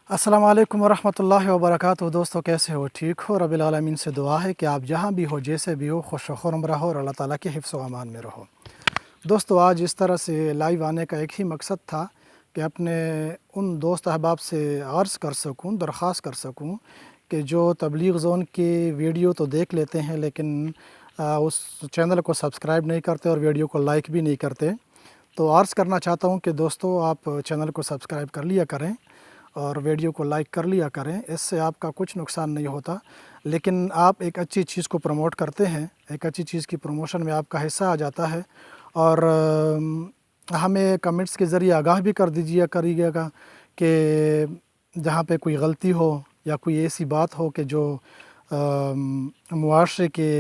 अस्सलाम वालेकुम वरहमतुल्लाहि वबरकातुहू। दोस्तों कैसे हो? ठीक हो? रब्बिल आलमीन से दुआ है कि आप जहाँ भी हो, जैसे भी हो, खुश खुर्म रहो और अल्लाह ताला के हिफ्ज़ व अमान में रहो। दोस्तों आज इस तरह से लाइव आने का एक ही मकसद था कि अपने उन दोस्त अहबाब से अर्ज़ कर सकूँ, दरख्वास्त कर सकूँ कि जो तबलीग ज़ोन की वीडियो तो देख लेते हैं लेकिन उस चैनल को सब्सक्राइब नहीं करते और वीडियो को लाइक भी नहीं करते। तो अर्ज़ करना चाहता हूँ कि दोस्तों आप चैनल को सब्सक्राइब कर लिया करें और वीडियो को लाइक कर लिया करें। इससे आपका कुछ नुकसान नहीं होता, लेकिन आप एक अच्छी चीज़ को प्रमोट करते हैं, एक अच्छी चीज़ की प्रमोशन में आपका हिस्सा आ जाता है। और हमें कमेंट्स के ज़रिए आगाह भी कर करिएगा कि जहाँ पे कोई गलती हो या कोई ऐसी बात हो कि जो मुआशरे के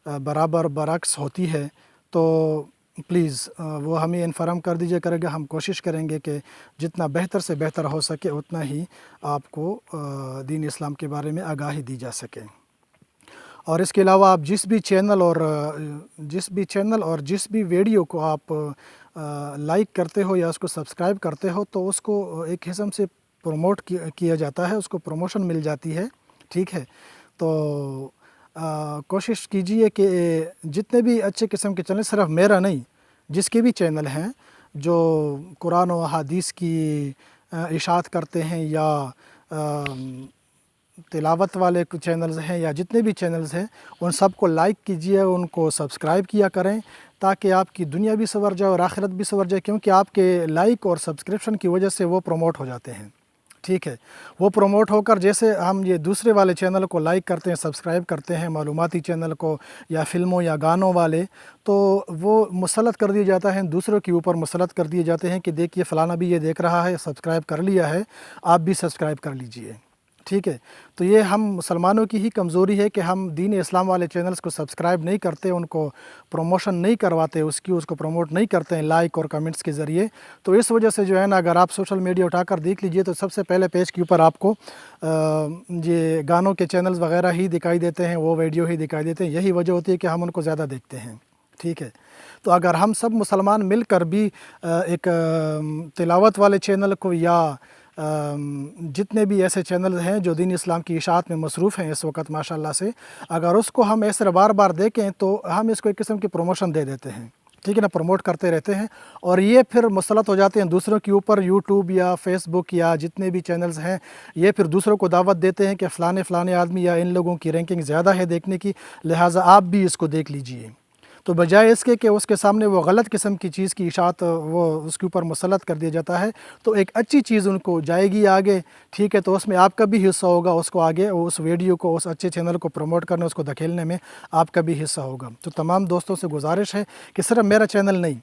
बराबर बरक्स होती है, तो प्लीज़ वो हमें इन्फॉर्म कर दीजिए करेगा। हम कोशिश करेंगे कि जितना बेहतर से बेहतर हो सके उतना ही आपको दीन इस्लाम के बारे में आगाही दी जा सके। और इसके अलावा आप जिस भी चैनल और जिस भी वीडियो को आप लाइक करते हो या उसको सब्सक्राइब करते हो, तो उसको एक किस्म से प्रमोट किया जाता है, उसको प्रमोशन मिल जाती है। ठीक है, तो कोशिश कीजिए कि जितने भी अच्छे किस्म के चैनल, सिर्फ मेरा नहीं, जिसके भी चैनल हैं जो कुरान और हदीस की इशाअत करते हैं या तिलावत वाले चैनल्स हैं या जितने भी चैनल्स हैं, उन सब को लाइक कीजिए, उनको सब्सक्राइब किया करें ताकि आपकी दुनिया भी संवर जाए और आखिरत भी संवर जाए, क्योंकि आपके लाइक और सब्सक्रिप्शन की वजह से वो प्रमोट हो जाते हैं। ठीक है, वो प्रमोट होकर, जैसे हम ये दूसरे वाले चैनल को लाइक करते हैं, सब्सक्राइब करते हैं, मालूमाती चैनल को या फ़िल्मों या गानों वाले, तो वो मुसलत कर दिया जाता है, दूसरों के ऊपर मुसलत कर दिए जाते हैं कि देखिए फ़लाना भी ये देख रहा है, सब्सक्राइब कर लिया है, आप भी सब्सक्राइब कर लीजिए। ठीक है, तो ये हम मुसलमानों की ही कमज़ोरी है कि हम दीन इस्लाम वाले चैनल्स को सब्सक्राइब नहीं करते, उनको प्रमोशन नहीं करवाते, उसको प्रमोट नहीं करते हैं लाइक और कमेंट्स के ज़रिए। तो इस वजह से जो है ना, अगर आप सोशल मीडिया उठाकर देख लीजिए तो सबसे पहले पेज के ऊपर आपको ये गानों के चैनल्स वगैरह ही दिखाई देते हैं, वो वीडियो ही दिखाई देते हैं। यही वजह होती है कि हम उनको ज़्यादा देखते हैं। ठीक है, तो अगर हम सब मुसलमान मिलकर भी एक तिलावत वाले चैनल को या जितने भी ऐसे चैनल हैं जो दीन इस्लाम की इशाअत में मसरूफ़ हैं इस वक्त माशाल्लाह से, अगर उसको हम ऐसे बार बार देखें तो हम इसको एक किस्म की प्रमोशन दे देते हैं। ठीक है ना, प्रमोट करते रहते हैं और ये फिर मुसलत हो जाते हैं दूसरों के ऊपर। यूट्यूब या फेसबुक या जितने भी चैनल्स हैं, ये फिर दूसरों को दावत देते हैं कि फ़लाने आदमी या इन लोगों की रैंकिंग ज़्यादा है देखने की, लिहाजा आप भी इसको देख लीजिए। तो बजाय इसके कि उसके सामने वो गलत किस्म की चीज़ की इशाअत वो उसके ऊपर मुसलत कर दिया जाता है, तो एक अच्छी चीज़ उनको जाएगी आगे। ठीक है, तो उसमें आपका भी हिस्सा होगा, उसको आगे उस वीडियो को, उस अच्छे चैनल को प्रमोट करने, उसको धकेलने में आपका भी हिस्सा होगा। तो तमाम दोस्तों से गुजारिश है कि सिर्फ मेरा चैनल नहीं,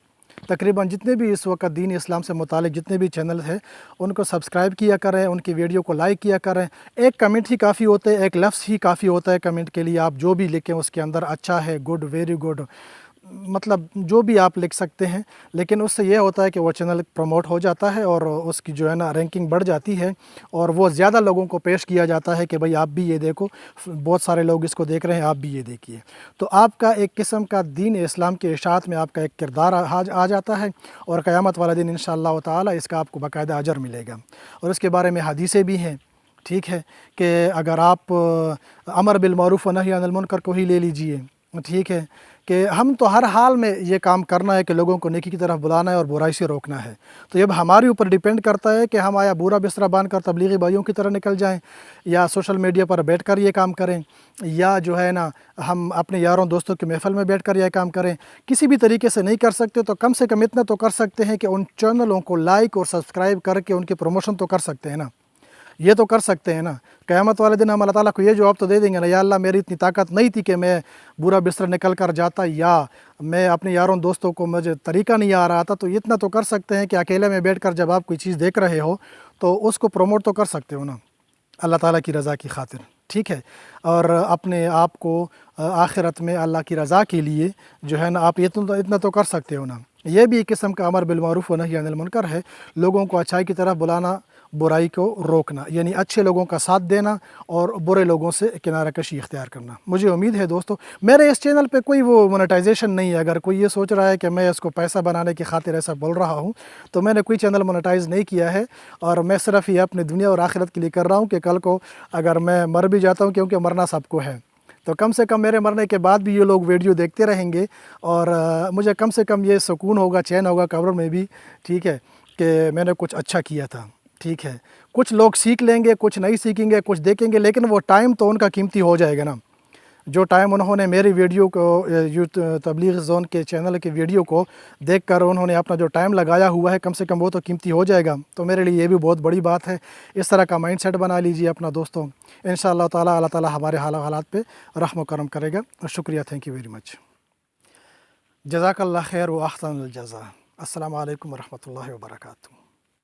तकरीबन जितने भी इस वक्त दीन इस्लाम से मुतालिक जितने भी चैनल हैं, उनको सब्सक्राइब किया करें, उनकी वीडियो को लाइक किया करें। एक कमेंट ही काफ़ी होता है, एक लफ्ज़ ही काफ़ी होता है कमेंट के लिए। आप जो भी लिखें उसके अंदर अच्छा है, गुड, वेरी गुड, मतलब जो भी आप लिख सकते हैं, लेकिन उससे ये होता है कि वो चैनल प्रमोट हो जाता है और उसकी जो है ना रैंकिंग बढ़ जाती है और वो ज़्यादा लोगों को पेश किया जाता है कि भाई आप भी ये देखो, बहुत सारे लोग इसको देख रहे हैं, आप भी ये देखिए। तो आपका एक किस्म का दीन इस्लाम के इशाअत में आपका एक किरदार आ जाता है और क़यामत वाला दिन इंशाअल्लाह ताला इसका आपको बाकायदा अजर मिलेगा। और इसके बारे में हदीसें भी हैं। ठीक है, कि अगर आप अमर बिल मारूफ़ व नही अनिल मुनकर को ही ले लीजिए, ठीक है, कि हम तो हर हाल में ये काम करना है कि लोगों को नेकी की तरफ बुलाना है और बुराई से रोकना है। तो ये हमारे ऊपर डिपेंड करता है कि हम आया बुरा बिस्तरा बांध कर तबलीगी भाइयों की तरह निकल जाएं, या सोशल मीडिया पर बैठकर ये काम करें, या जो है ना हम अपने यारों दोस्तों के महफ़िल में बैठकर यह काम करें। किसी भी तरीके से नहीं कर सकते तो कम से कम इतना तो कर सकते हैं कि उन चैनलों को लाइक और सब्सक्राइब करके उनकी प्रमोशन तो कर सकते हैं ना, ये तो कर सकते हैं ना। क़यामत वाले दिन हम अल्लाह ताला को ये जवाब तो दे देंगे ना, या अल्लाह मेरी इतनी ताकत नहीं थी कि मैं बुरा बिस्तर निकल कर जाता, या मैं अपने यारों दोस्तों को मुझे तरीका नहीं आ रहा था। तो इतना तो कर सकते हैं कि अकेले में बैठकर जब आप कोई चीज़ देख रहे हो तो उसको प्रमोट तो कर सकते हो ना, अल्लाह ताला की रज़ा की खातिर। ठीक है, और अपने आप को आखिरत में अल्लाह की रज़ा के लिए जो है ना आप इतना तो कर सकते हो ना। यह भी एक किस्म का अमर बिल मारूफ़ व नही अनिल मुनकर है, लोगों को अच्छाई की तरफ बुलाना برائی کو روکنا، یعنی اچھے لوگوں کا ساتھ دینا اور برے لوگوں سے کنارہ کشی اختیار کرنا۔ مجھے امید ہے دوستو میرے اس چینل پہ کوئی وہ مونیٹائزیشن نہیں ہے، اگر کوئی یہ سوچ رہا ہے کہ میں اس کو پیسہ بنانے کی خاطر ایسا بول رہا ہوں تو میں نے کوئی چینل مونیٹائز نہیں کیا ہے، اور میں صرف یہ اپنے دنیا اور آخرت کے لیے کر رہا ہوں کہ کل کو اگر میں مر بھی جاتا ہوں، کیونکہ مرنا سب کو ہے، تو کم سے کم میرے مرنے کے بعد بھی یہ لوگ ویڈیو دیکھتے رہیں گے، اور مجھے کم سے کم یہ سکون ہوگا، چین ہوگا قبر میں بھی، ٹھیک ہے، کہ میں نے کچھ اچھا کیا تھا، ٹھیک ہے۔ کچھ لوگ سیکھ لیں گے، کچھ نہیں سیکھیں گے، کچھ دیکھیں گے، لیکن وہ ٹائم تو ان کا قیمتی ہو جائے گا نا۔ جو ٹائم انہوں نے میری ویڈیو کو، یوتھ تبلیغ زون کے چینل کی ویڈیو کو دیکھ کر انہوں نے اپنا جو ٹائم لگایا ہوا ہے، کم سے کم وہ تو قیمتی ہو جائے گا، تو میرے لیے یہ بھی بہت بڑی بات ہے۔ اس طرح کا مائنڈ سیٹ بنا لیجیے اپنا دوستوں، انشاءاللہ تعالیٰ اللہ تعالیٰ ہمارے حالات پہ رحم و کرم کرے گا۔ شکریہ، تھینک یو ویری مچ، جزاک اللہ خیر و احسن الجزا۔ السلام علیکم ورحمۃ اللہ وبرکاتہ۔